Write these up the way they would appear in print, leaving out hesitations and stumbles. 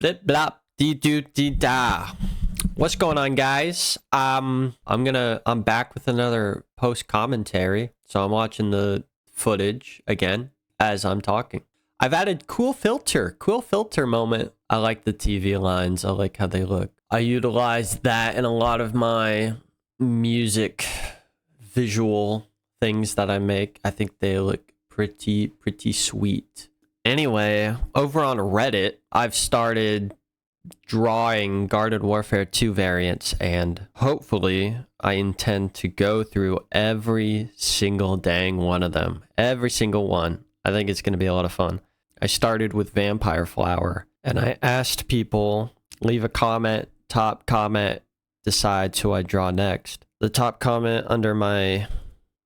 Blip blop dee doo dee da. What's going on, guys? I'm back with another post commentary. So I'm watching the footage again as I'm talking. I've added cool filter moment. I like the TV lines. I like how they look. I utilize that in a lot of my music visual things that I make. I think they look pretty sweet. Anyway, over on Reddit, I've started drawing Garden Warfare 2 variants, and hopefully I intend to go through every single dang one of them. Every single one. I think it's going to be a lot of fun. I started with Vampire Flower, and I asked people, leave a comment, top comment decides who I draw next. The top comment under my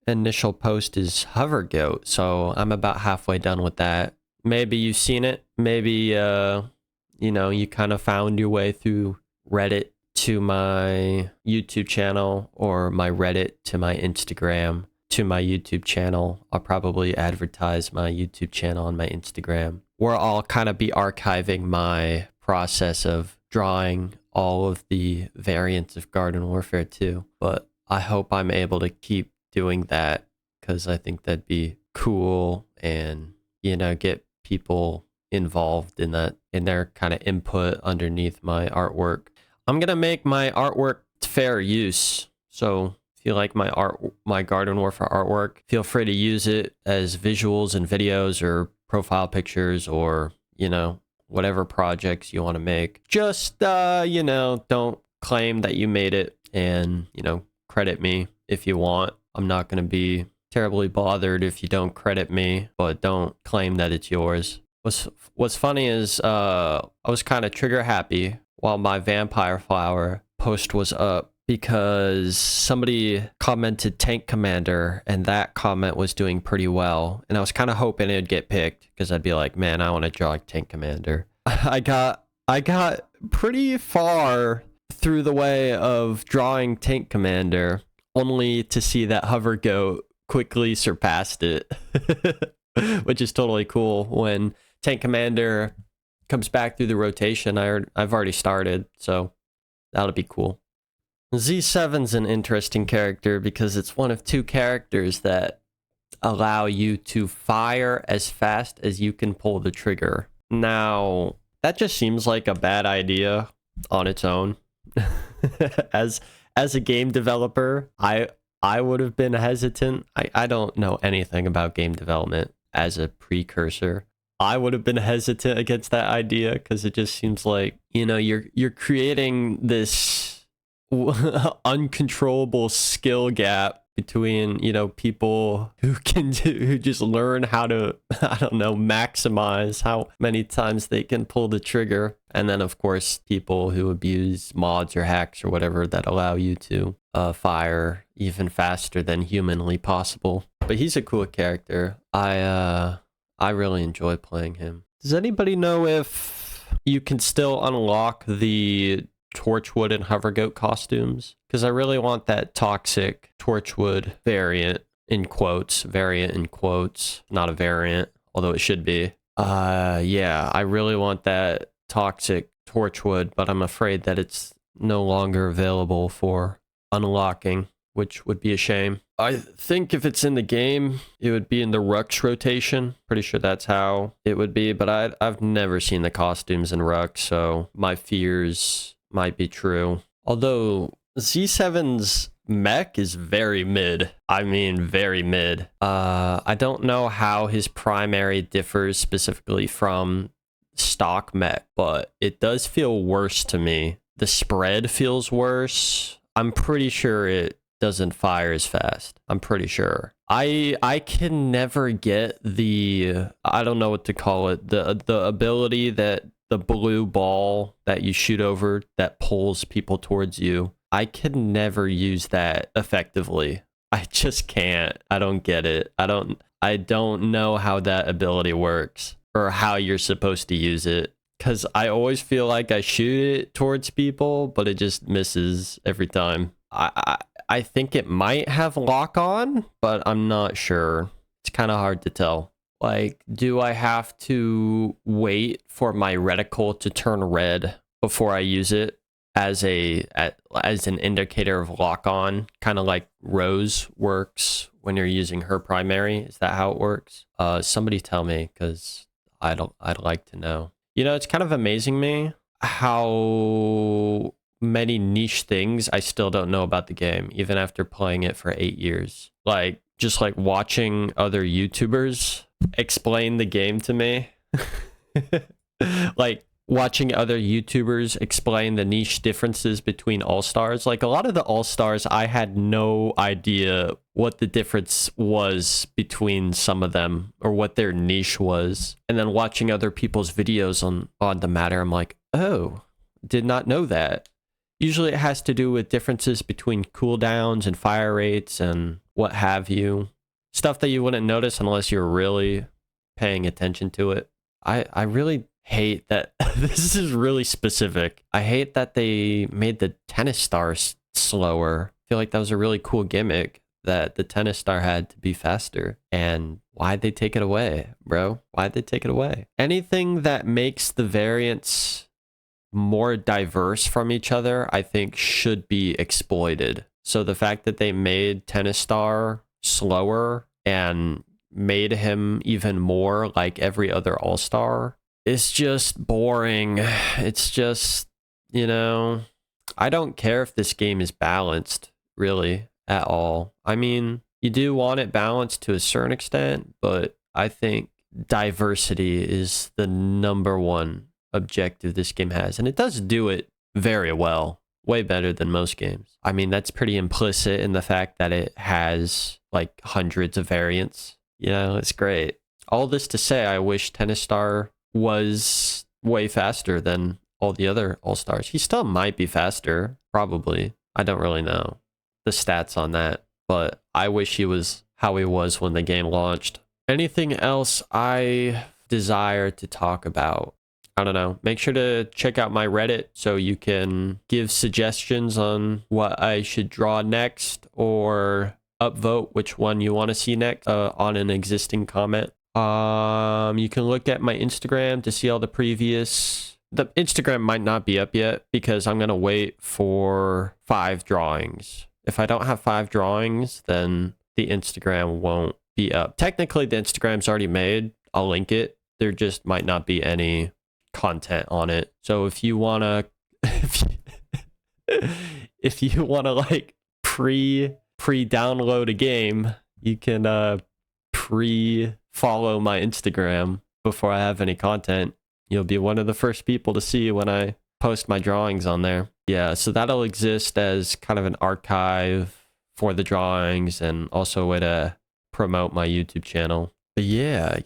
initial post is Hover Goat, so I'm about halfway done with that. Maybe you've seen it. Maybe, you kind of found your way through Reddit to my YouTube channel, or my Reddit to my Instagram to my YouTube channel. I'll probably advertise my YouTube channel and my Instagram, where I'll kind of be archiving my process of drawing all of the variants of Garden Warfare 2. But I hope I'm able to keep doing that, because I think that'd be cool, and, get people involved in that, in their kind of input underneath my artwork. I'm gonna make my artwork fair use, so if you like my Garden Warfare artwork, feel free to use it as visuals and videos or profile pictures, or whatever projects you want to make. Just don't claim that you made it, and credit me if you want. I'm not gonna be terribly bothered if you don't credit me, but don't claim that it's yours. What's funny is I was kind of trigger happy while my Vampire Flower post was up, because somebody commented Tank Commander, and that comment was doing pretty well, and I was kind of hoping it'd get picked, because I'd be like, man, I want to draw Tank Commander. I got pretty far through the way of drawing Tank Commander, only to see that Hover Goat quickly surpassed it, which is totally cool. When Tank Commander comes back through the rotation, I've already started, so that'll be cool. Z7's an interesting character because it's one of two characters that allow you to fire as fast as you can pull the trigger. Now, that just seems like a bad idea on its own. As a game developer, I would have been hesitant. I don't know anything about game development as a precursor. I would have been hesitant against that idea, because it just seems like, you're creating this uncontrollable skill gap between, people who just learn how to, maximize how many times they can pull the trigger. And then, of course, people who abuse mods or hacks or whatever that allow you to fire even faster than humanly possible. But he's a cool character. I really enjoy playing him. Does anybody know if you can still unlock the Torchwood and Hovergoat costumes? Because I really want that toxic Torchwood variant in quotes, not a variant, although it should be. Yeah, I really want that toxic Torchwood, but I'm afraid that it's no longer available for unlocking, which would be a shame. I think if it's in the game, it would be in the Rux rotation. Pretty sure that's how it would be, but I've never seen the costumes in Rux, so my fears might be true. Although Z7's mech is very mid. I mean, very mid. I don't know how his primary differs specifically from stock mech, but it does feel worse to me. The spread feels worse. I'm pretty sure it doesn't fire as fast. I'm pretty sure. I can never get the, I don't know what to call it, the ability that the blue ball that you shoot over that pulls people towards you. I can never use that effectively. I just can't. I don't get it. I don't know how that ability works, or how you're supposed to use it, because I always feel like I shoot it towards people, but it just misses every time. I think it might have lock on, but I'm not sure. It's kind of hard to tell. Like, do I have to wait for my reticle to turn red before I use it as an indicator of lock on, kind of like Rose works when you're using her primary? Is that how it works? Somebody tell me, because I'd like to know. You know, it's kind of amazing me how many niche things I still don't know about the game, even after playing it for 8 years. Like, just like watching other YouTubers explain the game to me. Like watching other YouTubers explain the niche differences between All-Stars. Like a lot of the All-Stars, I had no idea what the difference was between some of them or what their niche was. And then watching other people's videos on the matter, I'm like, oh, did not know that. Usually it has to do with differences between cooldowns and fire rates and what have you. Stuff that you wouldn't notice unless you're really paying attention to it. I really hate that. This is really specific. I hate that they made the tennis star slower. I feel like that was a really cool gimmick, that the tennis star had to be faster. And why'd they take it away, bro? Why'd they take it away? Anything that makes the variants more diverse from each other, I think should be exploited. So the fact that they made Tennis Star slower and made him even more like every other All-Star is just boring. It's just, you know, I don't care if this game is balanced, really, at all. I mean, you do want it balanced to a certain extent, but I think diversity is the #1 objective this game has, and it does do it very well, way better than most games. I mean, that's pretty implicit in the fact that it has like hundreds of variants. You know, it's great. All this to say, I wish Tennis Star was way faster than all the other All-Stars. He still might be faster, probably. I don't really know the stats on that, but I wish he was how he was when the game launched. Anything else I desire to talk about? I don't know. Make sure to check out my Reddit so you can give suggestions on what I should draw next, or upvote which one you want to see next on an existing comment. You can look at my Instagram to see all the previous. The Instagram might not be up yet because I'm going to wait for 5 drawings. If I don't have 5 drawings, then the Instagram won't be up. Technically, the Instagram's already made. I'll link it. There just might not be any content on it. So if you want to if you want to like pre-download a game, you can pre-follow my Instagram before I have any content. You'll be one of the first people to see when I post my drawings on there. Yeah, so that'll exist as kind of an archive for the drawings and also a way to promote my YouTube channel. But yeah.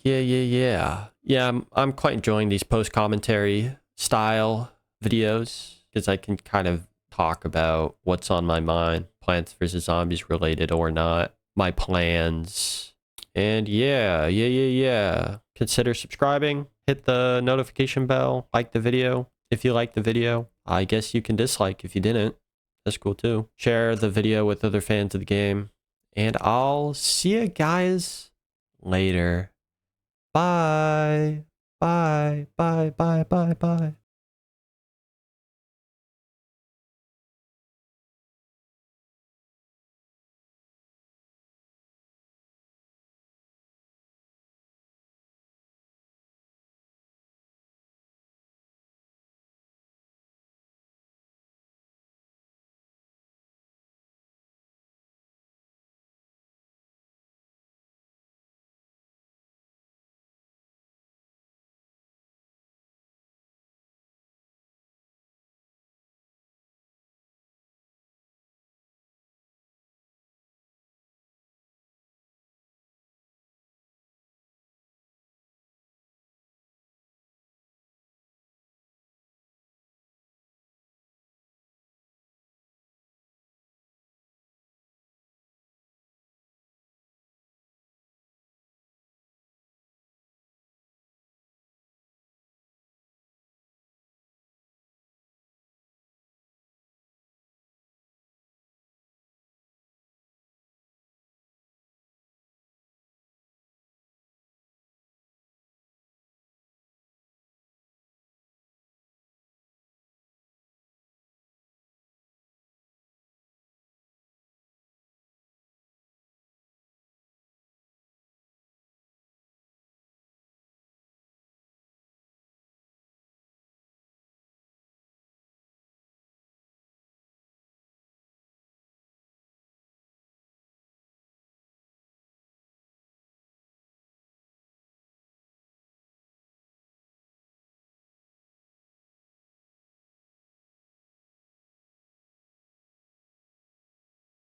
Yeah, I'm quite enjoying these post-commentary style videos because I can kind of talk about what's on my mind, Plants vs. Zombies related or not, my plans. And yeah. Consider subscribing, hit the notification bell, like the video if you like the video. I guess you can dislike if you didn't. That's cool too. Share the video with other fans of the game. And I'll see you guys later. Bye. Bye.